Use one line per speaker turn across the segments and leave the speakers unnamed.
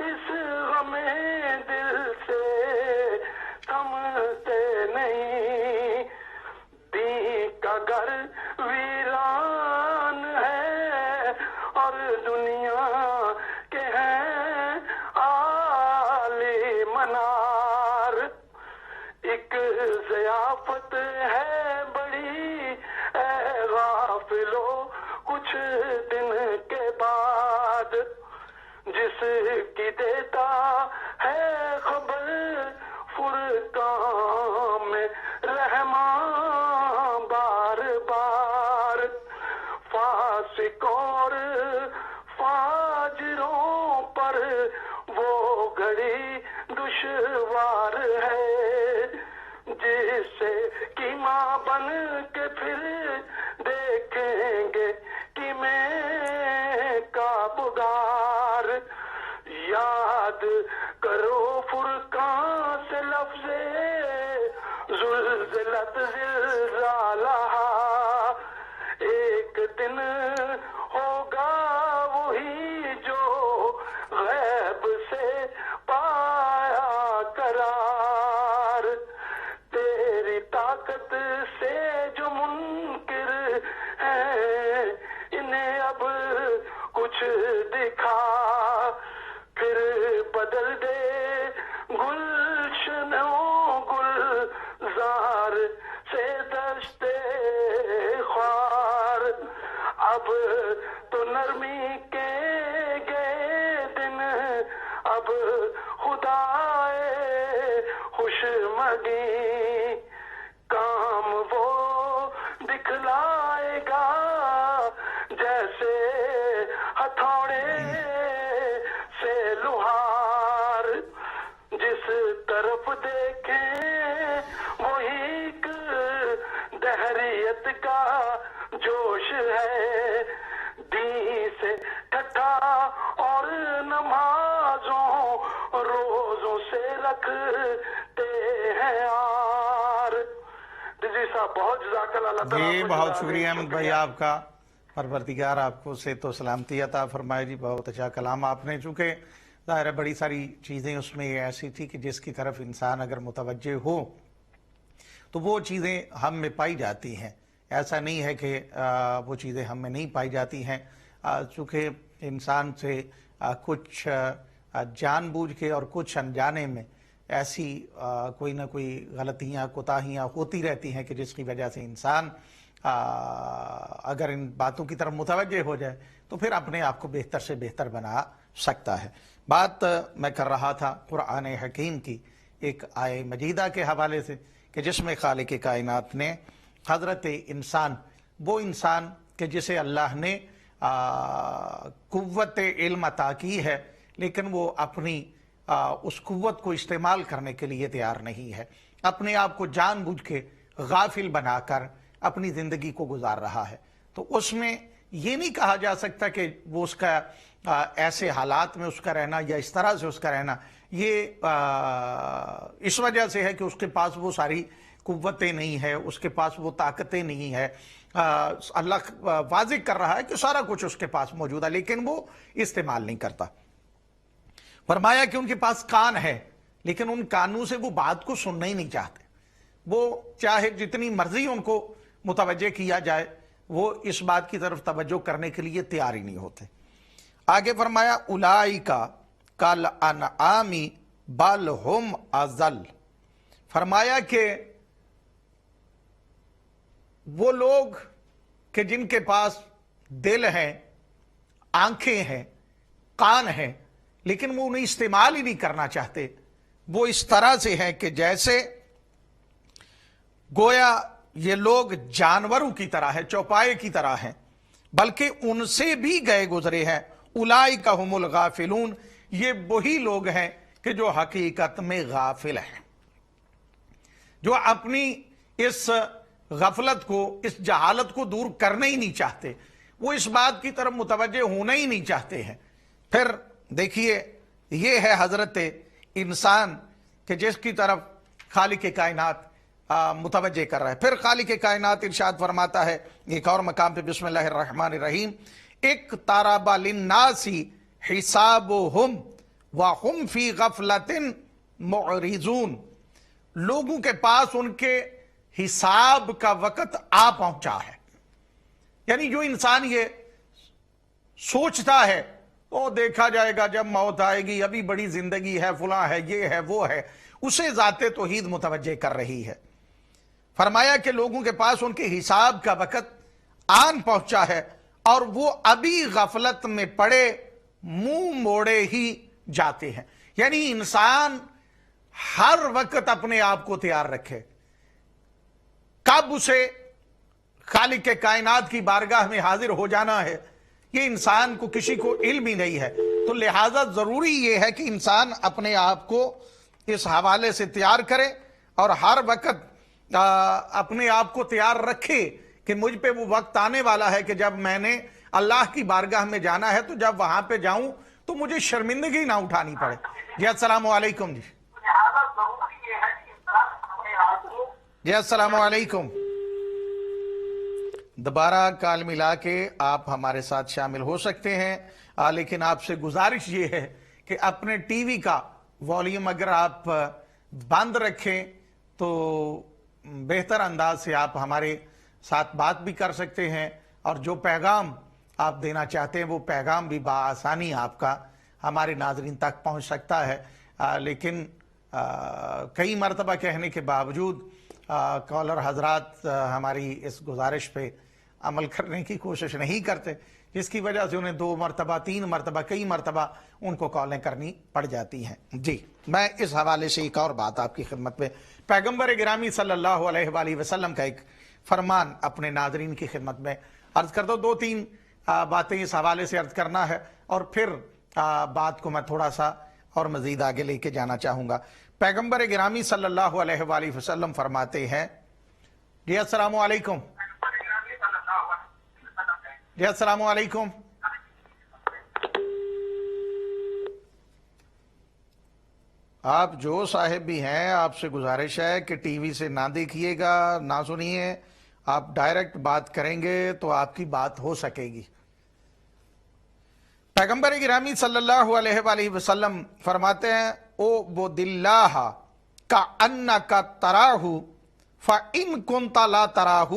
اس غم دل سے تھمتے نہیں، دین کا گھر ویران ہے اور دنیا کے ہیں عالی منار، ایک ضیافت ہے بڑی اے غافلو کچھ دن کے بعد، جس کی دیتا ہے خبر فرقان میں رحمان بار بار، فاسق اور فاجروں پر وہ گھڑی دشوار ہے، جس سے کی ماں بن کے پھر دیکھیں گے کہ میں کا بگار، یاد کرو فرقان سے لفظ زلزلت زلزالہ، ایک دن ہوگا وہی جو غیب سے پایا قرار، تیری طاقت سے جو منکر ہیں انہیں اب کچھ دکھا، پھر بدل دے گلشنوں گلزار سے دشتے خوار، اب تو نرمی کے گئے دن، اب خدائے خوشمگی کام وہ دکھلائے گا، جیسے ہتھوڑے سے لوہار، جس طرف دیکھیں وہی ایک دہریت کا جوش ہے، دین سے ٹھٹا اور نمازوں روزوں سے رکھتے ہیں یار۔ جی صاحب بہت جزاک اللہ تعالیٰ۔
جی بہت شکریہ احمد بھائی آپ کا، پروردگار آپ کو صحت و سلامتی عطا فرمائے۔ جی بہت اچھا کلام آپ نے، چونکہ ظاہر ہے بڑی ساری چیزیں اس میں ایسی تھی کہ جس کی طرف انسان اگر متوجہ ہو تو وہ چیزیں ہم میں پائی جاتی ہیں، ایسا نہیں ہے کہ وہ چیزیں ہم میں نہیں پائی جاتی ہیں، چونکہ انسان سے کچھ جان بوجھ کے اور کچھ انجانے میں ایسی کوئی نہ کوئی غلطیاں کوتاہیاں ہوتی رہتی ہیں کہ جس کی وجہ سے انسان اگر ان باتوں کی طرف متوجہ ہو جائے تو پھر اپنے آپ کو بہتر سے بہتر بنا سکتا ہے۔ بات میں کر رہا تھا قرآن حکیم کی ایک آیہ مجیدہ کے حوالے سے کہ جس میں خالق کائنات نے حضرت انسان، وہ انسان کہ جسے اللہ نے قوت علم عطا کی ہے، لیکن وہ اپنی اس قوت کو استعمال کرنے کے لیے تیار نہیں ہے، اپنے آپ کو جان بوجھ کے غافل بنا کر اپنی زندگی کو گزار رہا ہے، تو اس میں یہ نہیں کہا جا سکتا کہ وہ اس کا ایسے حالات میں اس کا رہنا یا اس طرح سے اس کا رہنا یہ اس وجہ سے ہے کہ اس کے پاس وہ ساری قوتیں نہیں ہے، اس کے پاس وہ طاقتیں نہیں ہے۔ اللہ واضح کر رہا ہے کہ سارا کچھ اس کے پاس موجود ہے لیکن وہ استعمال نہیں کرتا۔ فرمایا کہ ان کے پاس کان ہے لیکن ان کانوں سے وہ بات کو سننا ہی نہیں چاہتے، وہ چاہے جتنی مرضی ان کو متوجہ کیا جائے وہ اس بات کی طرف توجہ کرنے کے لیے تیار ہی نہیں ہوتے۔ آگے فرمایا اولئک کالانعام بل ہم اضل، فرمایا کہ وہ لوگ کہ جن کے پاس دل ہیں، آنکھیں ہیں، کان ہیں، لیکن وہ انہیں استعمال ہی نہیں کرنا چاہتے، وہ اس طرح سے ہیں کہ جیسے گویا یہ لوگ جانوروں کی طرح ہے، چوپائے کی طرح ہیں، بلکہ ان سے بھی گئے گزرے ہیں۔ اولئک هم الغافلون، یہ وہی لوگ ہیں کہ جو حقیقت میں غافل ہیں، جو اپنی اس غفلت کو، اس جہالت کو دور کرنا ہی نہیں چاہتے، وہ اس بات کی طرف متوجہ ہونا ہی نہیں چاہتے ہیں۔ پھر دیکھیے یہ ہے حضرت انسان کہ جس کی طرف خالق کائنات متوجہ کر رہا ہے۔ پھر خالق کائنات ارشاد فرماتا ہے ایک اور مقام پہ، بسم اللہ الرحمن الرحیم، اقترب للناس حسابهم وَهُمْ فِي غَفْلَةٍ مُعْرِضُونَ، لوگوں کے پاس ان کے حساب کا وقت آ پہنچا ہے. یعنی جو انسان یہ سوچتا ہے وہ دیکھا جائے گا جب موت آئے گی، ابھی بڑی زندگی ہے، فلاں ہے، یہ ہے، وہ ہے، اسے ذات توحید متوجہ کر رہی ہے. فرمایا کہ لوگوں کے پاس ان کے حساب کا وقت آن پہنچا ہے اور وہ ابھی غفلت میں پڑے منہ موڑے ہی جاتے ہیں. یعنی انسان ہر وقت اپنے آپ کو تیار رکھے، کب اسے خالق کائنات کی بارگاہ میں حاضر ہو جانا ہے یہ انسان کو کسی کو علم ہی نہیں ہے. تو لہٰذا ضروری یہ ہے کہ انسان اپنے آپ کو اس حوالے سے تیار کرے اور ہر وقت اپنے آپ کو تیار رکھے کہ مجھ پہ وہ وقت آنے والا ہے کہ جب میں نے اللہ کی بارگاہ میں جانا ہے تو جب وہاں پہ جاؤں تو مجھے شرمندگی نہ اٹھانی پڑے. جی السلام علیکم. جی السلام علیکم. دوبارہ کال ملا کے آپ ہمارے ساتھ شامل ہو سکتے ہیں، لیکن آپ سے گزارش یہ ہے کہ اپنے ٹی وی کا والیوم اگر آپ بند رکھیں تو بہتر انداز سے آپ ہمارے ساتھ بات بھی کر سکتے ہیں، اور جو پیغام آپ دینا چاہتے ہیں وہ پیغام بھی بآسانی آپ کا ہمارے ناظرین تک پہنچ سکتا ہے. لیکن کئی مرتبہ کہنے کے باوجود کالر حضرات ہماری اس گزارش پہ عمل کرنے کی کوشش نہیں کرتے، جس کی وجہ سے انہیں 2 مرتبہ 3 مرتبہ کئی مرتبہ ان کو کالیں کرنی پڑ جاتی ہیں. جی میں اس حوالے سے ایک اور بات آپ کی خدمت میں، پیغمبر گرامی صلی اللہ علیہ وآلہ وسلم کا ایک فرمان اپنے ناظرین کی خدمت میں عرض کر دو. 2-3 باتیں اس حوالے سے عرض کرنا ہے اور پھر بات کو میں تھوڑا سا اور مزید آگے لے کے جانا چاہوں گا. پیغمبر گرامی صلی اللہ علیہ وآلہ وسلم فرماتے ہیں. جی السلام علیکم. جی السلام علیکم. آپ جو صاحب بھی ہیں آپ سے گزارش ہے کہ ٹی وی سے نہ دیکھیے گا، نہ سنیے، آپ ڈائریکٹ بات کریں گے تو آپ کی بات ہو سکے گی. پیغمبر گرامی صلی اللہ علیہ وآلہ وسلم فرماتے ہیں اعبد اللہ کأنک تراہ فإن کنت لا تراہ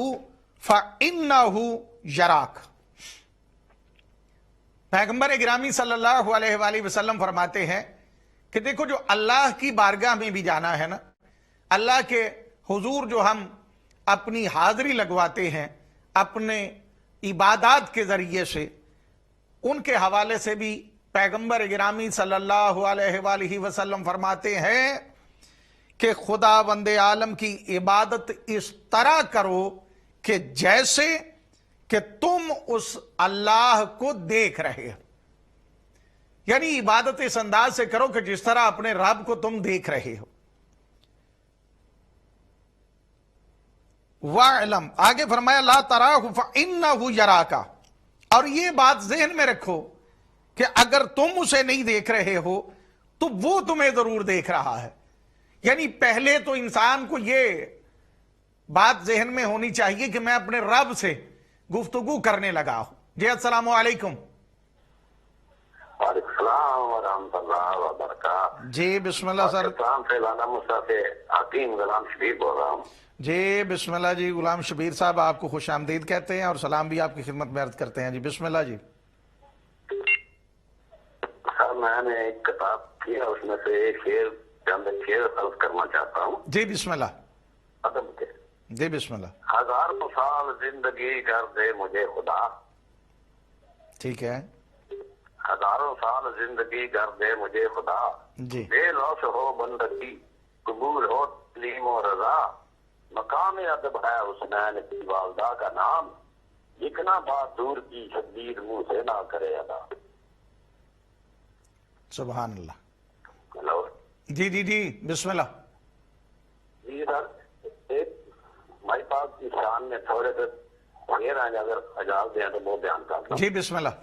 فإنہ یراک. پیغمبر گرامی صلی اللہ علیہ وآلہ وسلم فرماتے ہیں کہ دیکھو جو اللہ کی بارگاہ میں بھی جانا ہے نا، اللہ کے حضور جو ہم اپنی حاضری لگواتے ہیں اپنے عبادات کے ذریعے سے، ان کے حوالے سے بھی پیغمبر گرامی صلی اللہ علیہ وآلہ وسلم فرماتے ہیں کہ خداوند عالم کی عبادت اس طرح کرو کہ جیسے کہ تم اس اللہ کو دیکھ رہے ہو. یعنی عبادت اس انداز سے کرو کہ جس طرح اپنے رب کو تم دیکھ رہے ہو. وَاعْلَمْ، آگے فرمایا لا تَرَاهُ فَإِنَّهُ يَرَاكَ، اور یہ بات ذہن میں رکھو کہ اگر تم اسے نہیں دیکھ رہے ہو تو وہ تمہیں ضرور دیکھ رہا ہے. یعنی پہلے تو انسان کو یہ بات ذہن میں ہونی چاہیے کہ میں اپنے رب سے گفتگو کرنے لگا ہوں. جی السلام علیکم.
وعلیکم السلام ورحمۃ اللہ وبرکاتہ.
جی بسم اللہ سر.
پاکستان سے لانا مسا سے حکیم غلام شبیر بول رہا ہوں.
جی بسم اللہ جی. غلام شبیر صاحب آپ کو خوش آمدید کہتے ہیں اور سلام بھی آپ کی خدمت میں عرض کرتے ہیں. جی بسم اللہ جی.
سر میں نے ایک کتاب کی ہے، اس میں سے ایک شعر چند شعر عرض کرنا چاہتا ہوں.
جی بسم اللہ.
ادب کے.
جی بسم اللہ.
ہزاروں سال زندگی کر دے مجھے خدا.
ٹھیک ہے.
ہزاروں سال زندگی کر دے مجھے خدا.
جی.
بے لوث ہو بندگی، قبول ہو تسلیم و رضا. مقام ادب ہے حسنین کی والدہ کا نام، لکھنا بات دور کی شبیر منہ سے نہ کرے ادا.
سبحان اللہ.
ہلو.
جی جی جی بسم اللہ.
جی سر، ایک ہمارے پاس کی شان میں تھوڑے سے شعر ہیں، اگر اجازت دیں تو وہ بیان کرتا ہوں.
جی بسم اللہ.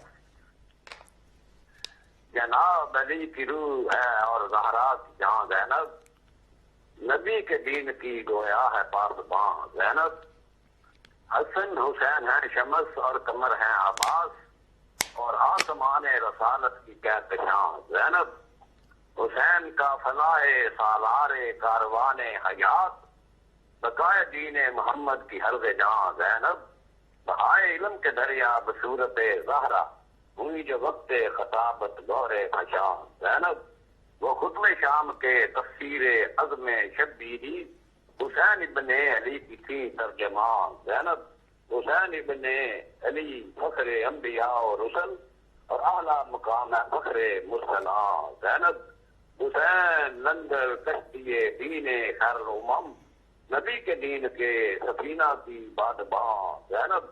جناب علی کی روح ہے اور زہرا کی جہاں زینب، نبی کے دین کی گویا ہے پاسباں زینب. حسن حسین ہیں شمس اور قمر ہیں عباس، اور آسمان رسالت کی کہکشاں زینب. حسین کا فلاح سالار کاروان حیات، بقائے دین محمد کی حرز جہاں زینب، بہائے علم کے دریا بصورت زہرا، ہوئی جو وقت خطابت دور خشاں زینب، وہ خطب شام کے تفسیر عزم شبیری، حسین ابن علی کی تھی ترجمان زینب، حسین ابن علی فخر انبیاء و رسل اور اعلیٰ مقام فخر مرسلان زینب، حسین لنگر کشتی دین خیر امم، نبی کے دین کے سفینہ کی بادباں زینب،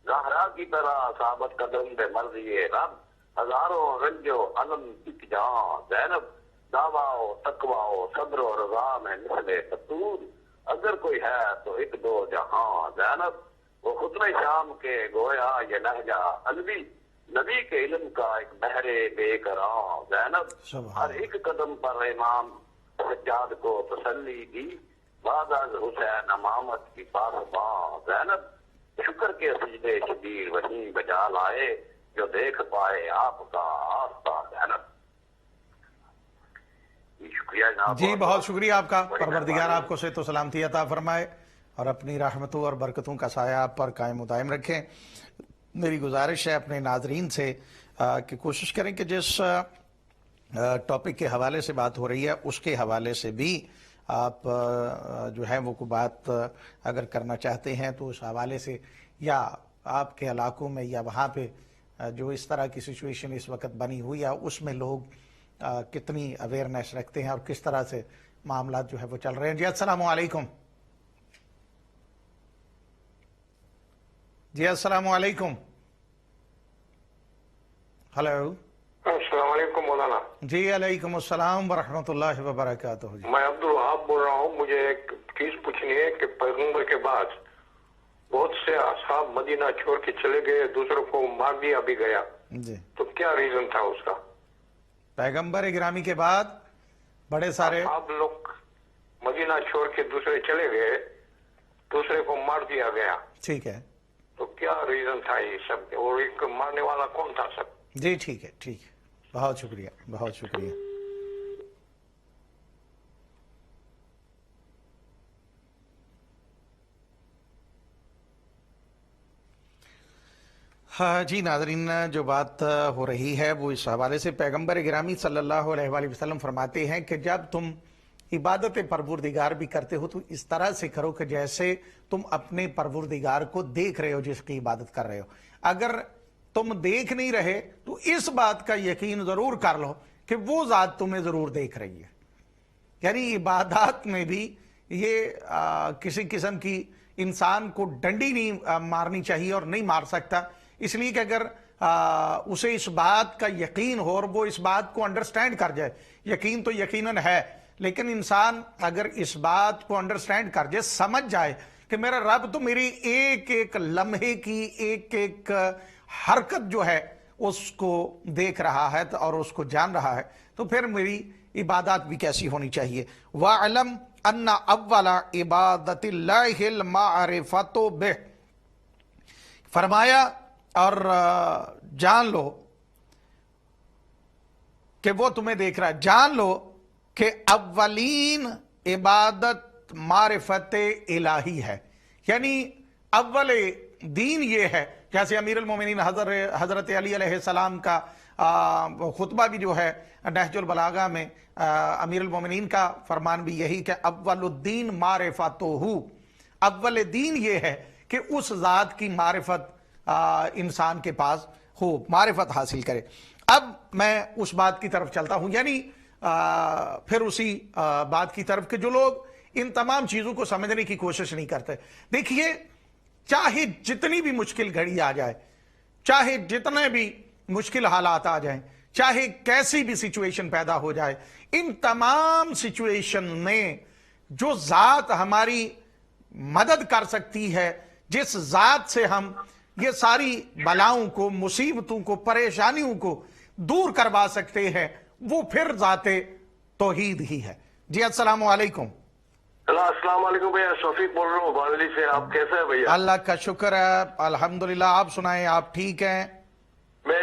زہرا کی طرح ثابت قدم بے مرضی رب، ہزاروں رنج و علم ایک جہاں زینب، دعویٰ و تقویٰ و صبر و رضا میں مثل فتور، اگر کوئی ہے تو ایک دو جہاں زینب، وہ خطب شام کے گویا یہ لہجہ علوی، نبی کے علم کا ایک بحر بے قرار زینب، ہر ایک قدم پر امام سجاد کو تسلی دی، بعد از حسین امامت کی پاسباں زینب، شکر کے سجدے شبیر وہیں بجا لائے، جو دیکھ پائے آپ کا آستہ زینب۔ شکریہ جناب،
جی بہت شکریہ آپ کا، پروردگار آپ کو صحت و سلامتی عطا فرمائے اور اپنی رحمتوں اور برکتوں کا سایہ آپ پر قائم و دائم رکھیں۔ میری گزارش ہے اپنے ناظرین سے کہ کوشش کریں کہ جس ٹاپک کے حوالے سے بات ہو رہی ہے اس کے حوالے سے بھی آپ جو ہے وہ کوئی بات اگر کرنا چاہتے ہیں تو اس حوالے سے، یا آپ کے علاقوں میں یا وہاں پہ جو اس طرح کی سچویشن اس وقت بنی ہوئی ہے اس میں لوگ کتنی اویئرنیس رکھتے ہیں اور کس طرح سے معاملات جو ہے وہ چل رہے ہیں۔ جی السلام علیکم۔ جی السلام علیکم۔ ہلو،
السلام علیکم مولانا۔
جی علیکم السلام ورحمۃ اللہ وبرکاتہ۔ جی
میں عبدالوہاب بول رہا ہوں، مجھے ایک چیز پوچھنی ہے کہ پیغمبر کے بعد بہت سے اصحاب مدینہ چھوڑ کے چلے گئے، دوسروں کو مار دیا بھی گیا،
جی
تو کیا ریزن تھا اس کا؟
پیغمبر گرامی کے بعد بڑے سارے
آپ لوگ مدینہ چھوڑ کے دوسرے چلے گئے، دوسرے کو مار دیا گیا،
ٹھیک ہے،
تو کیا ریزن تھا یہ سب؟ اور ایک مارنے والا کون تھا سب؟
جی ٹھیک ہے، ٹھیک ہے، بہت شکریہ، بہت شکریہ۔ ہاں جی ناظرین، جو بات ہو رہی ہے وہ اس حوالے سے پیغمبر گرامی صلی اللہ علیہ وآلہ وسلم فرماتے ہیں کہ جب تم عبادت پروردگار بھی کرتے ہو تو اس طرح سے کرو کہ جیسے تم اپنے پروردگار کو دیکھ رہے ہو جس کی عبادت کر رہے ہو۔ اگر تم دیکھ نہیں رہے تو اس بات کا یقین ضرور کر لو کہ وہ ذات تمہیں ضرور دیکھ رہی ہے۔ یعنی عبادات میں بھی یہ کسی قسم کی انسان کو ڈنڈی نہیں مارنی چاہیے اور نہیں مار سکتا، اس لیے کہ اگر اسے اس بات کا یقین ہو اور وہ اس بات کو انڈرسٹینڈ کر جائے، یقین تو یقیناً ہے، لیکن انسان اگر اس بات کو انڈرسٹینڈ کر جائے، سمجھ جائے کہ میرا رب تو میری ایک ایک لمحے کی ایک ایک حرکت جو ہے اس کو دیکھ رہا ہے اور اس کو جان رہا ہے، تو پھر میری عبادات بھی کیسی ہونی چاہیے۔ وَاعْلَمْ أَنَّ أَوَّلَ عِبَادَةِ اللَّهِ الْمَعْرِفَةُ بِهِ، فرمایا اور جان لو کہ وہ تمہیں دیکھ رہا ہے، جان لو کہ اولین عبادت معرفت الہی ہے، یعنی اول دین یہ ہے، جیسے امیر المومنین حضرت علی علیہ السلام کا خطبہ بھی جو ہے نہج البلاغہ میں امیر المومنین کا فرمان بھی یہی کہ اول الدین معرفتہ، اول دین یہ ہے کہ اس ذات کی معرفت انسان کے پاس ہو، معرفت حاصل کرے۔ اب میں اس بات کی طرف چلتا ہوں، یعنی پھر اسی بات کی طرف کہ جو لوگ ان تمام چیزوں کو سمجھنے کی کوشش نہیں کرتے۔ دیکھیے، چاہے جتنی بھی مشکل گھڑی آ جائے، چاہے جتنے بھی مشکل حالات آ جائیں، چاہے کیسی بھی سچویشن پیدا ہو جائے، ان تمام سچویشن میں جو ذات ہماری مدد کر سکتی ہے، جس ذات سے ہم یہ ساری بلاؤں کو، مصیبتوں کو، پریشانیوں کو دور کروا سکتے ہیں، وہ پھر ذات توحید ہی ہے۔ جی السلام علیکم۔
السلام علیکم بھیا، شفیق بول رہا ہوں بادلی سے، آپ کیسے ہیں بھیا؟
اللہ کا شکر ہے، الحمدللہ، آپ سنائیں، آپ ٹھیک ہیں؟
میں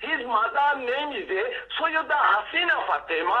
his mother name is Sayyida Hasina Fatima,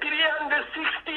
360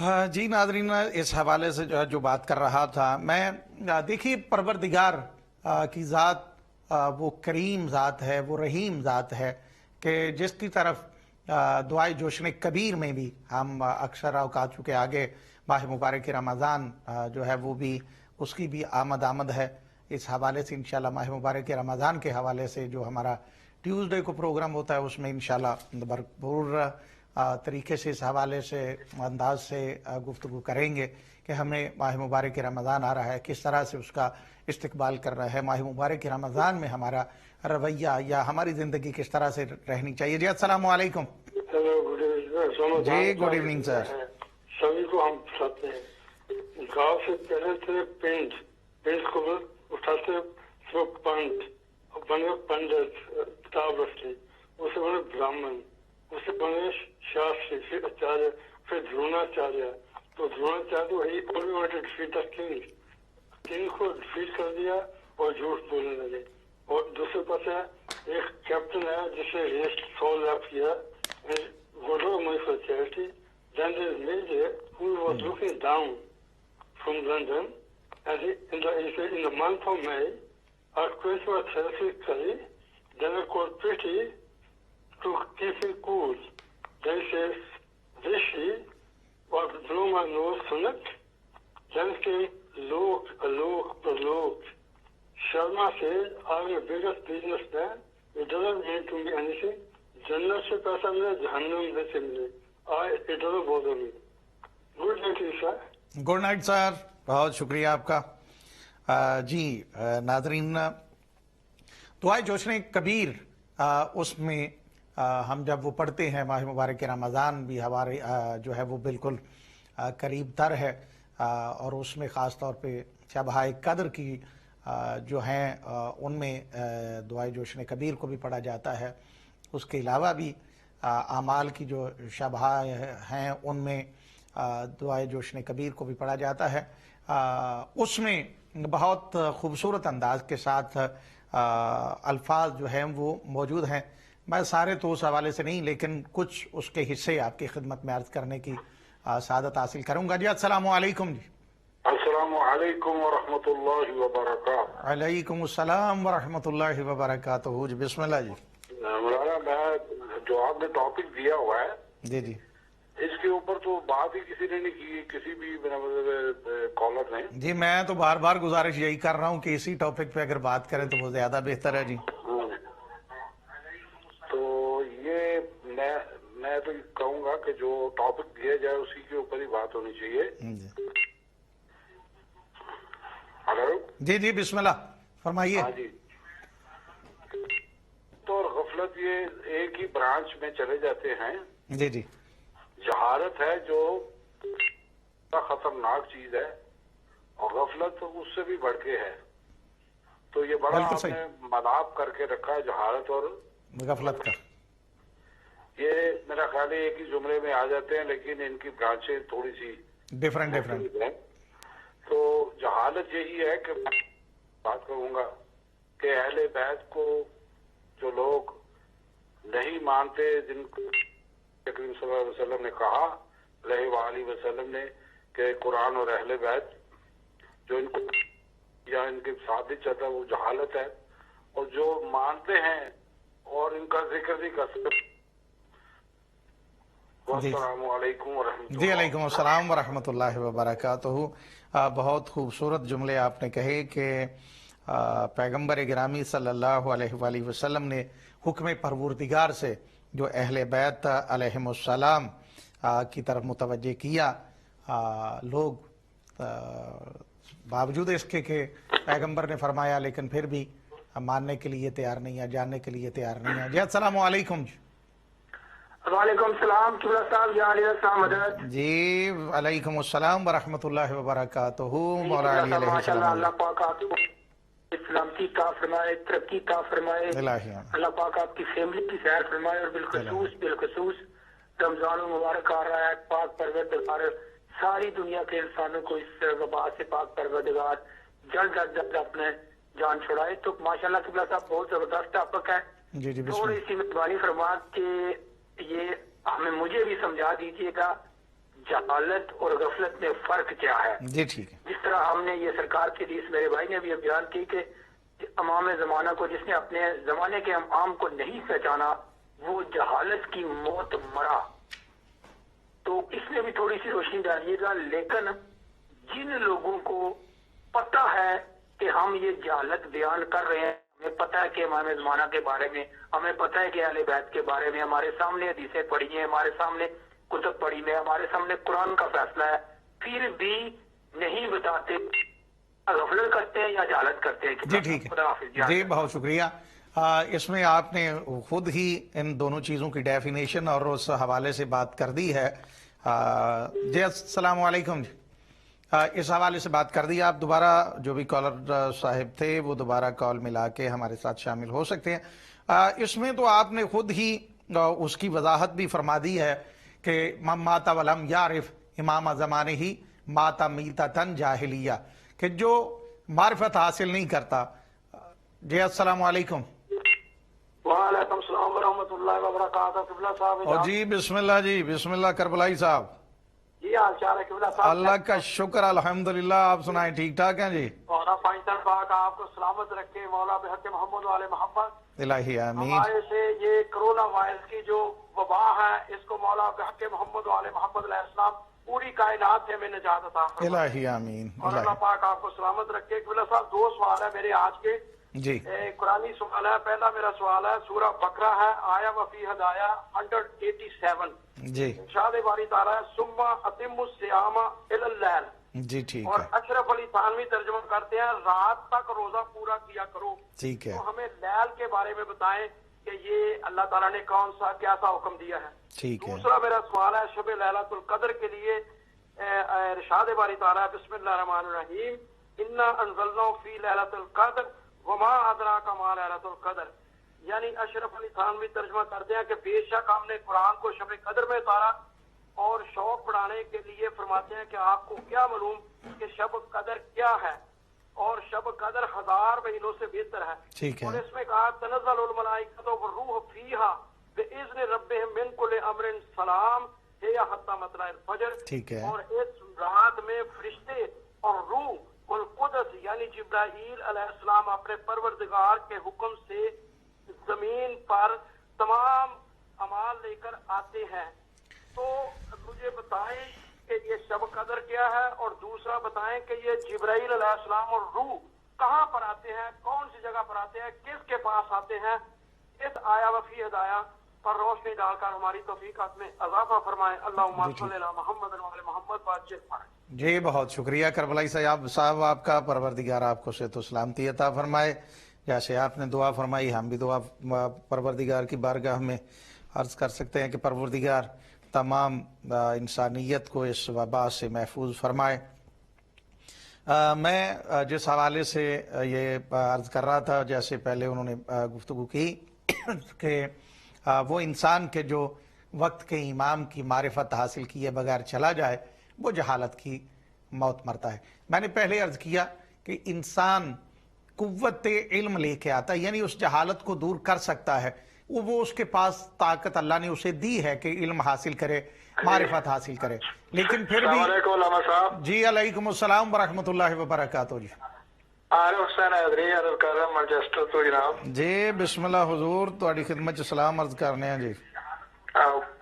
جی ناظرین، اس حوالے سے جو بات کر رہا تھا میں، دیکھیے پروردگار کی ذات وہ کریم ذات ہے، وہ رحیم ذات ہے کہ جس کی طرف دعائے جوشن کبیر میں بھی ہم اکثر اوقات چونکہ آگے ماہ مبارک رمضان جو ہے وہ بھی اس کی بھی آمد ہے، اس حوالے سے انشاءاللہ ماہ مبارک رمضان کے حوالے سے جو ہمارا ٹیوزڈے کو پروگرام ہوتا ہے اس میں انشاءاللہ بھرپور طریقے سے اس حوالے سے انداز سے گفتگو کریں گے کہ ہمیں ماہ مبارک رمضان آ رہا ہے، کس طرح سے اس کا استقبال کر رہا ہے، ماہ مبارک رمضان میں ہمارا رویہ یا ہماری زندگی کس طرح سے رہنی چاہیے۔ جی السلام علیکم۔ جی گڈ ایوننگ سر۔
سبھی کو ہم اٹھاتے ہیں، گاؤں سے پہلے تھے پینٹ کو اٹھاتے پنڈ، بنے پنڈت کتاب رکھتے، اسے بنے برہمن، اسے بنے شاستری، پھر آچاریہ، پھر دروناچاریہ۔ تو دروناچاریہ وہی ڈیفیٹ دا کنگ کو ڈیفیٹ کر دیا اور جھوٹ بولنے لگے۔ اور دوسرے پاس ایک کیپٹن ہے جس نے ریس 100 لیپ کیا، whatever money for charity. Then there is Major who was looking down from London, and in the month of May, our quest was therapeutically, then I called Pretty to keep him cool. Then he says, Rishi, or blow my nose, Sunak. Then came Alok. Sharma said, I'm the biggest businessman. It doesn't mean to me anything. جنت سے پیسہ ملے، جہنم سے ملے، it doesn't bother me. Good night, sir.
Good night sir, بہت شکریہ آپ کا۔ جی ناظرین، دعائے جوشن کبیر اس میں ہم جب وہ پڑھتے ہیں، ماہ مبارک رمضان بھی ہمارے جو ہے وہ بالکل قریب تر ہے، اور اس میں خاص طور پہ شبہائے قدر کی جو ہیں ان میں دعائے جوشن کبیر کو بھی پڑھا جاتا ہے۔ اس کے علاوہ بھی اعمال کی جو شبہ ہیں ان میں دعائے جوشن کبیر کو بھی پڑھا جاتا ہے۔ اس میں بہت خوبصورت انداز کے ساتھ الفاظ جو ہیں وہ موجود ہیں۔ میں سارے تو اس حوالے سے نہیں، لیکن کچھ اس کے حصے آپ کی خدمت میں عرض کرنے کی سعادت حاصل کروں گا۔ جی السلام علیکم۔ جی
السلام علیکم ورحمۃ اللہ وبرکاتہ۔
علیکم السلام ورحمۃ اللہ وبرکاتہ۔ جی بسم اللہ۔ جی
مولانا، میں جو آپ نے ٹاپک دیا ہوا ہے
جی جی
اس کے اوپر تو بات ہی کسی نے نہیں کی، کسی بھی کالر نے۔
جی میں تو بار بار گزارش یہی کر رہا ہوں کہ اسی ٹاپک پہ اگر بات کریں تو وہ زیادہ بہتر ہے۔ جی
تو یہ میں تو کہوں گا کہ جو ٹاپک دیا جائے اسی کے اوپر ہی بات ہونی چاہیے۔ ہلو
جی جی بسم اللہ فرمائیے۔
ہاں جی، تو غفلت یہ ایک ہی برانچ میں چلے جاتے ہیں۔
جی جی
جہالت ہے جو خطرناک چیز ہے، اور غفلت اس سے بھی بڑھ کے ہے۔ تو یہ بڑا آپ نے مذاق کر کے رکھا ہے جہالت اور
غفلت کا۔
یہ میرا خیال ہے ایک ہی زمرے میں آ جاتے ہیں، لیکن ان کی برانچیں تھوڑی سی
ڈیفرنٹ
ہیں۔ تو جہالت یہی ہے کہ بات کروں گا کہ اہل بیت کو جو لوگ نہیں مانتے، جن کو کریم صلی اللہ علیہ وسلم نے کہا علیہ وآلہ وسلم نے کہ قرآن اور اہل بیت جو ان کو یا ان کے ساتھ چلتا ہے وہ جہالت ہے، اور جو مانتے ہیں اور ان کا ذکر نہیں کرتے۔ السلام علیکم ورحمۃ اللہ۔
جی علیکم السلام ورحمۃ اللہ وبرکاتہ۔ بہت خوبصورت جملے آپ نے کہے کہ پیغمبر گرامی صلی اللہ علیہ وآلہ وسلم نے حکم پروردگار سے جو اہل بیت علیہم السلام کی طرف متوجہ کیا، لوگ باوجود اس کے کہ پیغمبر نے فرمایا لیکن پھر بھی ماننے کے لیے تیار نہیں ہے، جاننے کے لیے تیار نہیں ہے۔ جی السلام علیکم۔
وعلیکم السلام صاحب۔
جی علیکم السلام ورحمۃ اللہ وبرکاتہ۔ مولا علی علیہ السلام۔
اللہ پاک آپ کو سلامتی عطا فرمائے، ترقی عطا فرمائے، اللہ پاک آپ کی فیملی کی خیر فرمائے، اور بالخصوص رمضان المبارک آ رہا ہے، پاک پروردگار ساری دنیا کے انسانوں کو اس وبا سے پاک پروردگار جلد از جلد اپنے جان چھڑائے۔ تو ماشاءاللہ قبلہ صاحب بہت زبردست ٹاپک ہے، تھوڑی سی مہربانی فرما کے یہ ہمیں مجھے بھی سمجھا دیجیے گا
جہالت اور غفلت میں فرق کیا ہے.
جی ٹھیک ہے.
جس طرح ہم نے یہ سرکار کی حدیث میرے بھائی نے بھی بیان کی کہ امام زمانہ کو جس نے اپنے زمانے کے امام کو نہیں پہچانا وہ جہالت کی موت مرا. تو اس میں بھی تھوڑی سی روشنی ڈالیے گا. لیکن جن لوگوں کو پتہ ہے کہ ہم یہ جہالت بیان کر رہے ہیں, ہمیں پتہ ہے کہ امام زمانہ کے بارے میں, ہمیں پتہ ہے کہ اہل بیت کے بارے میں, ہمارے سامنے حدیثیں پڑھی ہیں, ہمارے سامنے کتب پڑھی ہیں, ہمارے سامنے قرآن کا فیصلہ ہے, پھر بھی نہیں بتاتے, غفلت کرتے ہیں یا جہالت کرتے ہیں.
جی ٹھیک ہے. جی بہت شکریہ. اس میں آپ نے خود ہی ان دونوں چیزوں کی ڈیفینیشن اور اس حوالے سے بات کر دی ہے. جی السلام علیکم. جی اس حوالے سے بات کر دی. آپ دوبارہ جو بھی کالر صاحب تھے وہ دوبارہ کال ملا کے ہمارے ساتھ شامل ہو سکتے ہیں. اس میں تو آپ نے خود ہی اس کی وضاحت بھی فرما دی ہے کہ من مات ولم یعرف امام زمانے ہی ماتا میتتن جاہلیہ, کہ جو معرفت حاصل نہیں کرتا. جی السلام علیکم.
وعلیکم السلام ورحمۃ اللہ وبرکاتہ. قبلہ صاحب
جی بسم اللہ. جی بسم اللہ کربلائی صاحب.
جی حال چال ہے قبلہ صاحب؟
اللہ کا شکر الحمدللہ. آپ سنائیں ٹھیک ٹھاک ہیں؟ جی
مولا پائنٹر پاک آپ کو سلامت رکھے. مولا بحق محمد والے محمد
الہی آمین.
ہمارے سے یہ کرونا وائرس کی جو وبا ہے اس کو مولا بحق محمد والے محمد علیہ السلام پوری کائنات سے ہمیں نجات عطا فرمائے.
الہی آمین.
اور اللہ پاک آپ کو سلامت رکھے. قبلہ صاحب دو سوال ہے میرے آج کے.
جی
قرآنی سوال ہے. پہلا میرا سوال ہے سورہ بقرہ ہے آیا وفی ہدایہ 187.
جی
ارشاد باری تعالیٰ ہے ثم اتموا الصیام الی اللیل.
جی ٹھیک
اور
ہے.
اشرف علی تھانوی ترجمہ کرتے ہیں رات تک روزہ پورا کیا کرو.
ٹھیک ہے.
تو ہمیں لیل کے بارے میں بتائیں کہ یہ اللہ تعالیٰ نے کون سا کیسا حکم دیا ہے.
ٹھیک ہے.
دوسرا میرا سوال ہے شب لیلۃ القدر کے لیے ارشاد باری تعالیٰ بسم اللہ الرحمن الرحیم انا انزلناہ فی لیلۃ القدر وما ادراک ما لیلۃ القدر. یعنی اشرف علی تھانوی ترجمہ کرتے ہیں کہ بے شک ہم نے قرآن کو شب قدر میں اتارا, اور شوق بڑھانے کے لیے فرماتے ہیں کہ آپ کو کیا معلوم کہ شب قدر کیا ہے, اور شب قدر 1000 مہینوں سے بہتر ہے.
ٹھیک ہے.
اور اس میں کہا تنزل الملائکۃ والروح فیہا باذن ربہم من کل امر سلام ہی حتی مطلع الفجر.
ٹھیک ہے.
اور اس رات میں فرشتے اور روح والقدس یعنی جبرائیل علیہ السلام اپنے پروردگار کے حکم سے زمین پر تمام اعمال لے کر آتے ہیں. تو مجھے بتائیں کہ یہ شب قدر کیا ہے, اور دوسرا بتائیں کہ یہ جبرائیل علیہ السلام اور روح کہاں پر آتے ہیں, کون سی جگہ پر آتے ہیں, کس کے پاس آتے ہیں. اس آیا وفی ہدایہ پر روشنی ڈال کر ہماری توفیقات میں اضافہ فرمائے. اللہم صلی علی محمد وعلی محمد باجر فرمائے.
جی بہت شکریہ کربلائی صاحب آپ کا. پروردگار آپ کو صحت و سلامتی عطا فرمائے. جیسے آپ نے دعا فرمائی ہم بھی دعا پروردگار کی بارگاہ میں عرض کر سکتے ہیں کہ پروردگار تمام انسانیت کو اس وبا سے محفوظ فرمائے. میں جس حوالے سے یہ عرض کر رہا تھا, جیسے پہلے انہوں نے گفتگو کی کہ وہ انسان کے جو وقت کے امام کی معرفت حاصل کیے بغیر چلا جائے وہ جہالت کی موت مرتا ہے. میں نے پہلے عرض کیا کہ انسان قوت علم لے کے آتا ہے, یعنی اس جہالت کو دور کر سکتا ہے. وہ اس کے پاس طاقت اللہ نے اسے دی ہے کہ علم حاصل کرے, معرفت حاصل کرے, لیکن پھر بھی.
السلام علیکم علامہ صاحب.
جی علیکم السلام ورحمۃ اللہ وبرکاتہ. جی
عارف حسین حیدری عرض کر رہا ہوں مانچسٹر تو جناب.
جی بسم اللہ حضور تہاڈی خدمت چ سلام عرض کرنے ہیں. جی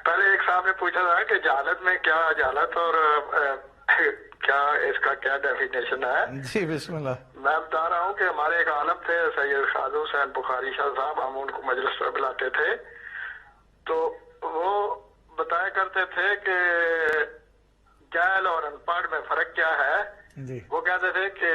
پہلے ایک صاحب نے پوچھا تھا کہ جہالت میں کیا جہالت اور کیا اس کا کیا ڈیفینیشن ہے.
جی بسم اللہ.
میں بتا رہا ہوں کہ ہمارے ایک عالم تھے سید خادم حسین بخاری شاہ صاحب, ہم ان کو مجلس پر بلاتے تھے تو وہ بتایا کرتے تھے کہ جاہل اور ان پڑھ میں فرق کیا ہے.
جی
وہ کہتے تھے کہ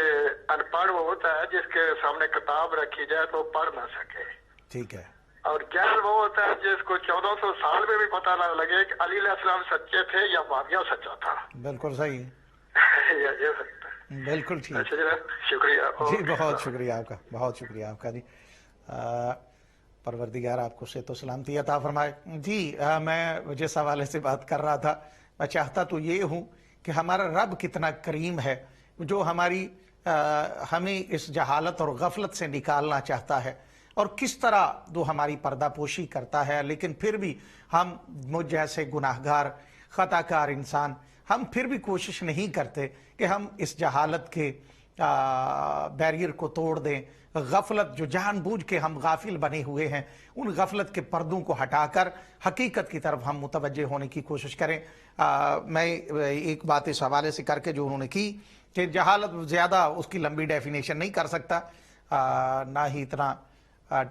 ان پڑھ وہ ہوتا ہے جس کے سامنے کتاب رکھی جائے تو پڑھ نہ سکے.
ٹھیک ہے.
اور جاہل وہ ہوتا ہے جس کو 1400 سال میں بھی پتہ نہ لگے کہ علی علیہ السلام سچے تھے یا معاویہ سچا تھا.
بالکل صحیح.
یہ سکتا ہے.
بالکل ٹھیک.
اچھا جناب شکریہ.
جی بہت شکریہ آپ کا, بہت شکریہ آپ کا. جی پروردگار آپ کو صحت و سلامتی عطا فرمائے. جی میں جس حوالے سے بات کر رہا تھا, میں چاہتا تو یہ ہوں کہ ہمارا رب کتنا کریم ہے جو ہمیں اس جہالت اور غفلت سے نکالنا چاہتا ہے, اور کس طرح وہ ہماری پردہ پوشی کرتا ہے. لیکن پھر بھی ہم مجھ جیسے گناہگار خطا کار انسان ہم پھر بھی کوشش نہیں کرتے کہ ہم اس جہالت کے بیریئر کو توڑ دیں. غفلت جو جان بوجھ کے ہم غافل بنے ہوئے ہیں, ان غفلت کے پردوں کو ہٹا کر حقیقت کی طرف ہم متوجہ ہونے کی کوشش کریں. میں ایک بات اس حوالے سے کر کے جو انہوں نے کی کہ جہالت زیادہ اس کی لمبی ڈیفینیشن نہیں کر سکتا, نہ ہی اتنا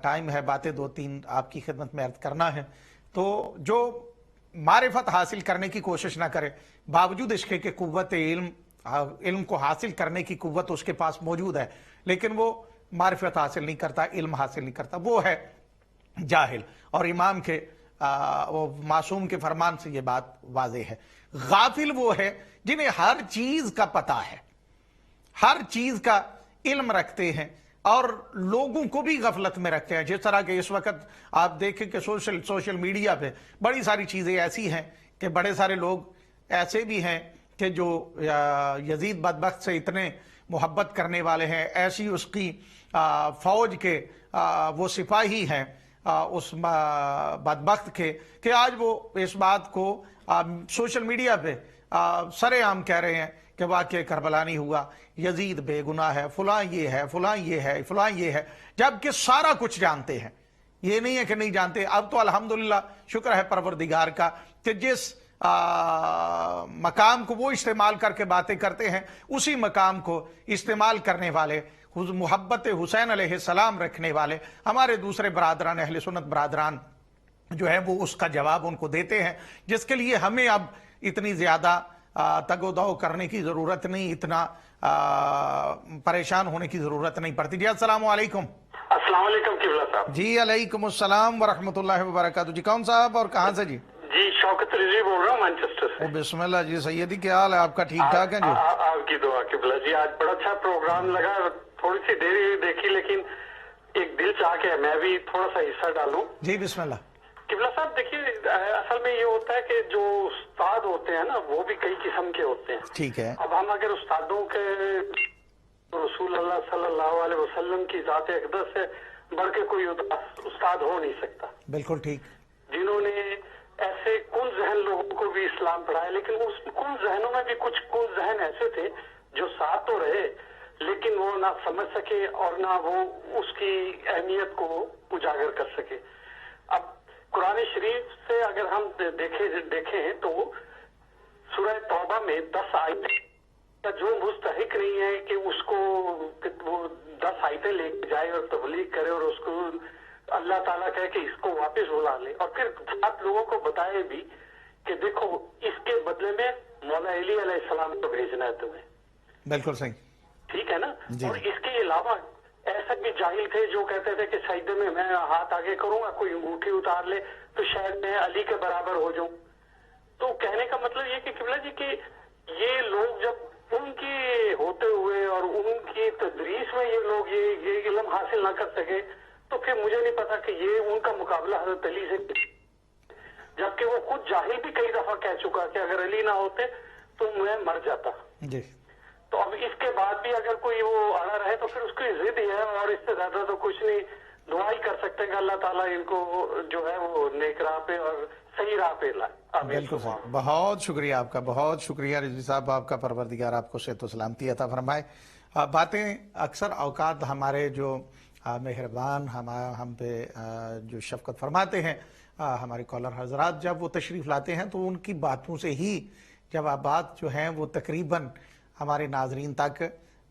ٹائم ہے, باتیں 2-3 آپ کی خدمت میں عرض کرنا ہے. تو جو معرفت حاصل کرنے کی کوشش نہ کرے, باوجود اس کے قوت علم کو حاصل کرنے کی قوت اس کے پاس موجود ہے, لیکن وہ معرفت حاصل نہیں کرتا, علم حاصل نہیں کرتا, وہ ہے جاہل. اور امام کے معصوم کے فرمان سے یہ بات واضح ہے. غافل وہ ہے جنہیں ہر چیز کا پتہ ہے, ہر چیز کا علم رکھتے ہیں اور لوگوں کو بھی غفلت میں رکھتے ہیں. جس طرح کہ اس وقت آپ دیکھیں کہ سوشل میڈیا پہ بڑی ساری چیزیں ایسی ہیں کہ بڑے سارے لوگ ایسے بھی ہیں کہ جو یزید بدبخت سے اتنے محبت کرنے والے ہیں, ایسی اس کی فوج کے وہ سپاہی ہیں اس بدبخت کے, کہ آج وہ اس بات کو سوشل میڈیا پہ سرے عام کہہ رہے ہیں کہ واقعہ کربلا نہیں ہوا, یزید بے گناہ ہے, فلاں یہ ہے, فلاں یہ ہے, فلاں یہ ہے, جبکہ سارا کچھ جانتے ہیں. یہ نہیں ہے کہ نہیں جانتے. اب تو الحمدللہ شکر ہے پروردگار کا کہ جس مقام کو وہ استعمال کر کے باتیں کرتے ہیں, اسی مقام کو استعمال کرنے والے, محبت حسین علیہ السلام رکھنے والے ہمارے دوسرے برادران اہل سنت برادران جو ہے وہ اس کا جواب ان کو دیتے ہیں, جس کے لیے ہمیں اب اتنی زیادہ تگ و دو کرنے کی ضرورت نہیں, اتنا پریشان ہونے کی ضرورت نہیں پڑتی. جی السلام علیکم.
السلام علیکم قبلہ صاحب.
جی علیکم السلام ورحمۃ اللہ وبرکاتہ. جی کون صاحب اور کہاں سے؟
جی شوکت رضوی بول رہا ہوں مانچسٹر سے.
بسم اللہ. جی سیدی کیا حال ہے آپ کا؟ ٹھیک ٹھاک ہے جی.
آپ کی دعا قبلہ جی. آج بڑا اچھا پروگرام لگا, تھوڑی سی دیری دیکھی لیکن ایک دل چاہ کے میں بھی تھوڑا سا حصہ ڈالوں.
جی بسم اللہ.
قبلہ صاحب دیکھیے, اصل میں یہ ہوتا ہے کہ جو استاد ہوتے ہیں نا وہ بھی کئی قسم کے ہوتے ہیں.
ٹھیک ہے.
اب ہم اگر استادوں کے رسول اللہ صلی اللہ علیہ وسلم کی ذات اقدس سے بڑھ کے کوئی استاد ہو نہیں سکتا.
بالکل ٹھیک.
جنہوں نے ایسے کن ذہن لوگوں کو بھی اسلام پڑھایا, لیکن اس کن ذہنوں میں بھی کچھ کن ذہن ایسے تھے جو ساتھ تو رہے لیکن وہ نہ سمجھ سکے اور نہ وہ اس کی اہمیت کو اجاگر کر سکے. اب قرآن شریف سے اگر ہم دیکھیں تو سورہ توبہ میں 10 آیتیں جو مستحق نہیں ہے کہ اس کو وہ 10 آیتیں لے کے جائے اور تبلیغ کرے اور اس کو اللہ تعالیٰ کہے کہ اس کو واپس بلا لے, اور پھر 7 لوگوں کو بتائے بھی کہ دیکھو اس کے بدلے میں مولا علی علیہ السلام کو بھیجنا ہے تمہیں.
بالکل صحیح.
ٹھیک ہے نا.
جی.
اور اس کے علاوہ ایسے بھی جاہل تھے جو کہتے تھے کہ سجدے میں میں ہاتھ آگے کروں گا, کوئی انگوٹھی اتار لے تو شاید میں علی کے برابر ہو جاؤں. تو کہنے کا مطلب یہ کہ قبلہ جی کہ یہ لوگ جب ان کی ہوتے ہوئے اور ان کی تدریس میں یہ لوگ یہ علم حاصل نہ کر سکے تو پھر مجھے نہیں پتا کہ یہ ان کا مقابلہ حضرت علی سے, جبکہ وہ خود جاہل بھی کئی دفعہ کہہ چکا کہ اگر علی نہ ہوتے تو میں مر جاتا.
جی.
تو اب اس کے بعد بھی اگر کوئی وہ اڑا رہے تو پھر اس کی ضد ہی ہے, اور اس سے زیادہ تو کچھ نہیں. دعا ہی کر سکتے ہیں کہ اللہ تعالیٰ ان کو جو ہے وہ نیک راہ پہ اور صحیح راہ پہ لائے.
بالکل صحیح. بہت شکریہ آپ کا, بہت شکریہ رضوی صاحب. آپ کا پروردگار آپ کو صحت و سلامتی عطا فرمائے. باتیں اکثر اوقات ہمارے جو مہربان ہم پہ جو شفقت فرماتے ہیں ہمارے کالر حضرات, جب وہ تشریف لاتے ہیں تو ان کی باتوں سے ہی جوابات جو ہیں وہ تقریباً ہمارے ناظرین تک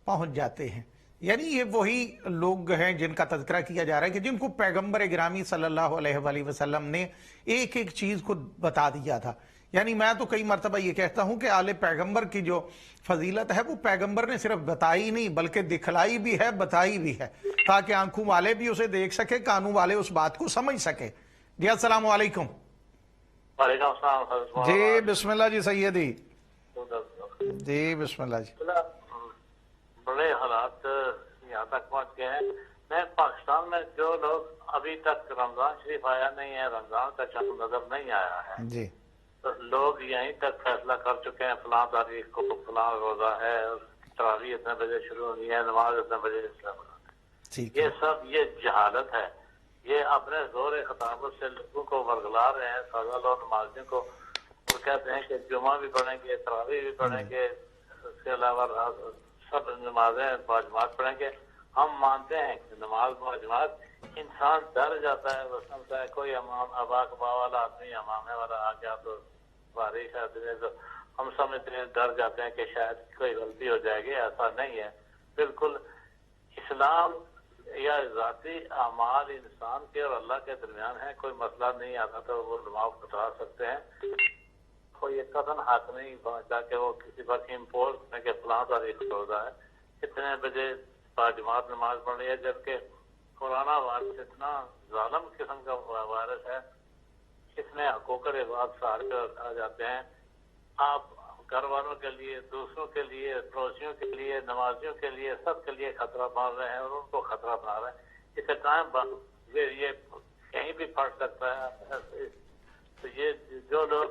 پہنچ جاتے ہیں. یعنی یہ وہی لوگ ہیں جن کا تذکرہ کیا جا رہا ہے کہ جن کو پیغمبر گرامی صلی اللہ علیہ وآلہ وسلم نے ایک ایک چیز کو بتا دیا تھا. یعنی میں تو کئی مرتبہ یہ کہتا ہوں کہ آل پیغمبر کی جو فضیلت ہے وہ پیغمبر نے صرف بتائی نہیں بلکہ دکھلائی بھی ہے, بتائی بھی ہے, تاکہ آنکھوں والے بھی اسے دیکھ سکے, کانوں والے اس بات کو سمجھ سکے. جی السلام علیکم.
وعلیکم السلام.
جی بسم اللہ جی سیدی. جی بسم اللہ جی.
بڑے حالات یہاں تک پہنچ گئے ہیں. میں پاکستان میں جو لوگ ابھی تک رمضان شریف آیا نہیں ہے, رمضان کا چاند نظر نہیں آیا ہے,
جی
لوگ یہیں تک فیصلہ کر چکے ہیں فلاں تاریخ کو فلاں روزہ ہے, تراویح اتنے بجے شروع ہونی ہے, نماز اتنے بجے شروع ہونی ہے. یہ سب یہ جہالت ہے. یہ اپنے زور خطابت سے لوگوں کو ورگلا رہے ہیں, سزا لو نمازیوں کو,
وہ کہتے ہیں کہ جمعہ بھی پڑھیں گے، تراویح بھی پڑھیں گے، اس کے علاوہ سب نمازیں باجماعت پڑھیں گے. ہم مانتے ہیں کہ نماز باجماعت انسان ڈر جاتا ہے، وہ سمجھتا ہے کوئی امام ابا کبا والا آدمی امامے والا آ گیا تو بارش آتی ہے، تو ہم سمجھتے ہیں ڈر جاتے ہیں کہ شاید کوئی غلطی ہو جائے گی. ایسا نہیں ہے. بالکل اسلام یا ذاتی اعمال انسان کے اور اللہ کے درمیان ہے. کوئی مسئلہ نہیں آتا تو وہ نماز بتا سکتے ہیں. کوئی یہ قدم حق نہیں پہنچتا کہ وہ کسی پر امپوز کریں کہ فلاں تاریخ روزہ ہے، کتنے بجے باجماعت نماز پڑھنی ہے. جبکہ کورونا وائرس اتنا ظالم قسم کا وائرس ہے، اس میں حقوق العباد سارے آ جاتے ہیں. آپ گھر والوں کے لیے، دوسروں کے لیے، پڑوسیوں کے لیے، نمازیوں کے لیے، سب کے لیے خطرہ بن رہے ہیں اور ان کو خطرہ بنا رہے ہیں. اسے ٹائم یہ کہیں بھی پھٹ سکتا ہے. تو یہ جو لوگ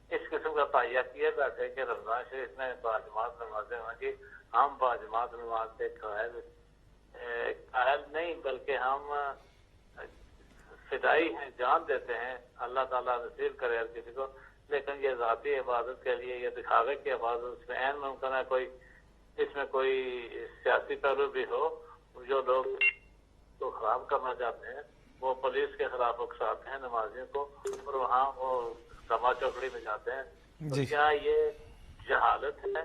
اس قسم کا پائیا کیے بیٹھے کہ رمضان شریف میں باجماعت نمازیں ہوں گی، ہم باجماعت نماز کے قائل نہیں بلکہ ہم فدائی ہیں، جان دیتے ہیں. اللہ تعالیٰ نصیب کرے ہر کسی کو. لیکن یہ ذاتی عبادت کے لیے، یہ دکھاوے کی عبادت، اس میں عین ممکن ہے کوئی اس میں کوئی سیاسی پہلو بھی ہو. جو لوگ کو خراب کرنا چاہتے ہیں وہ پولیس کے خلاف اکساتے ہیں نمازیوں کو اور وہاں وہ دما چوکڑی میں جاتے ہیں. تو کیا یہ جہالت ہے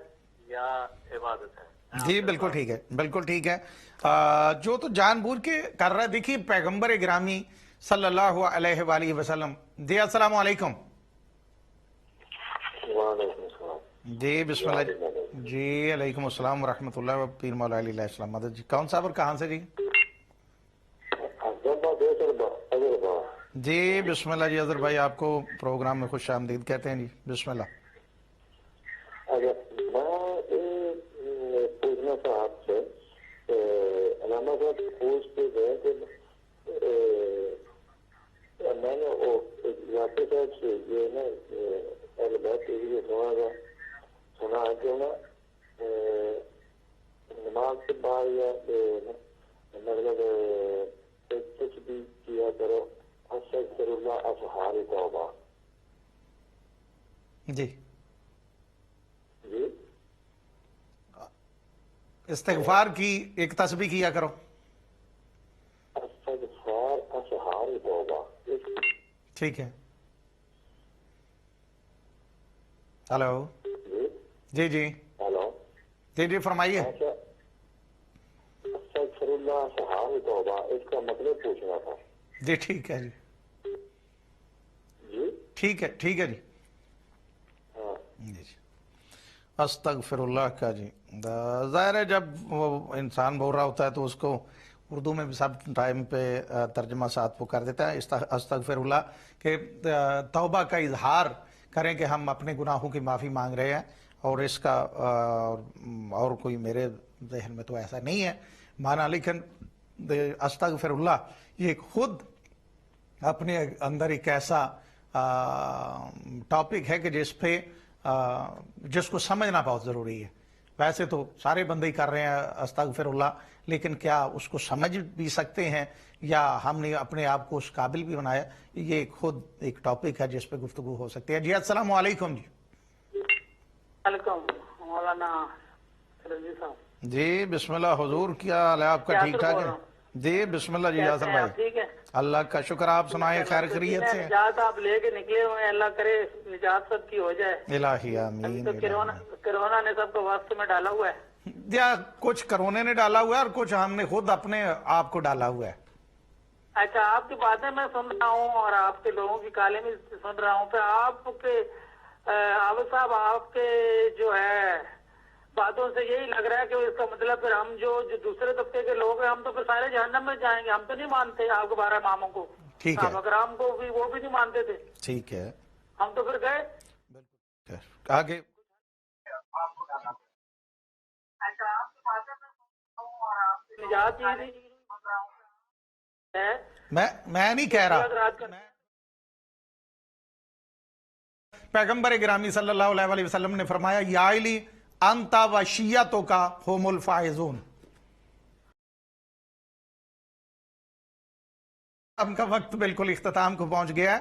یا عبادت ہے؟
جی بالکل ٹھیک ہے، بالکل ٹھیک ہے. جو تو جان بوجھ کے کر رہا ہے. دیکھیے پیغمبر گرامی صلی اللہ علیہ وآلہ وسلم. جی السلام علیکم. جی بسم اللہ. جی علیکم السلام ورحمۃ اللہ و پیر مولا علیہ السلام. مدد جی کون صاحب اور کہاں سے؟ جی جی بسم اللہ جی. اظہر بھائی آپ کو پروگرام میں خوش آمدید کہتے ہیں. جی بسم اللہ.
پوچھنا تھا آپ سے، علامہ صاحب پوچھ کے گئے کہ میں نے واپس صاحب سے یہ نا پہلے بات یہ سنا ہے کہ نا نماز کے بعد یا مطلب کچھ بھی کیا کرو استغفر اللہ اظہار توبہ.
جی
جی
استغفار کی ایک تسبیح کیا کرو.
استغفار اظہار توبہ.
ٹھیک ہے. ہلو. جی جی
ہلو.
جی جی فرمائیے.
استغفر اللہ اظہار توبہ اس کا مطلب پوچھنا تھا.
جی ٹھیک ہے. جی
جی
ٹھیک ہے. ٹھیک ہے. جی
ہاں
جی استغفر اللہ کا. جی ظاہر ہے جب وہ انسان بول رہا ہوتا ہے تو اس کو اردو میں بھی سب ٹائم پہ ترجمہ ساتھ وہ کر دیتا ہے. استغفر اللہ کہ توبہ کا اظہار کریں کہ ہم اپنے گناہوں کی معافی مانگ رہے ہیں. اور اس کا اور کوئی میرے ذہن میں تو ایسا نہیں ہے مانا. لیکن استغفر اللہ یہ خود اپنے اندر ایک ایسا ٹاپک ہے کہ جس کو سمجھنا بہت ضروری ہے. ویسے تو سارے بندے ہی کر رہے ہیں استغفر اللہ، لیکن کیا اس کو سمجھ بھی سکتے ہیں یا ہم نے اپنے آپ کو اس قابل بھی بنایا؟ یہ خود ایک ٹاپک ہے جس پہ گفتگو ہو سکتی ہے. جی السلام علیکم. جی
وعلیکم مولانا رضی صاحب.
جی بسم اللہ حضور. کیا حال ہے آپ کا؟ ٹھیک ٹھاک ہے؟ جی بسم اللہ. جی یاسر بھائی
ٹھیک ہے
اللہ کا شکر. آپ سنائیں خیر خیریت سے؟
نجات آپ لے کے نکلے ہوئے ہیں، اللہ کرے نجات سب کی ہو جائے.
الہی آمین.
تو کرونا نے سب کو وقت میں ڈالا ہوا ہے.
یا کچھ کرونے نے ڈالا ہوا ہے اور کچھ ہم نے خود اپنے آپ کو ڈالا ہوا ہے.
اچھا آپ کی باتیں میں سن رہا ہوں اور آپ کے لوگوں کی کالیں بھی سن رہا ہوں. پھر آپ کے عابد صاحب آپ کے جو ہے باتوں سے یہی لگ رہا ہے کہ اس کا مطلب پھر ہم جو دوسرے طبقے کے لوگ ہیں ہم تو پھر سارے جہنم میں جائیں گے. ہم تو نہیں مانتے آپ کے 12 اماموں کو، صحابہ کرام کو بھی وہ بھی نہیں مانتے تھے.
ٹھیک ہے.
ہم تو پھر گئے.
بالکل آگے میں نہیں کہہ رہا. پیغمبر گرامی صلی اللہ علیہ وسلم نے فرمایا یا علی انت و شیعتو کا هم الفائزون. ہم کا وقت بالکل اختتام کو پہنچ گیا ہے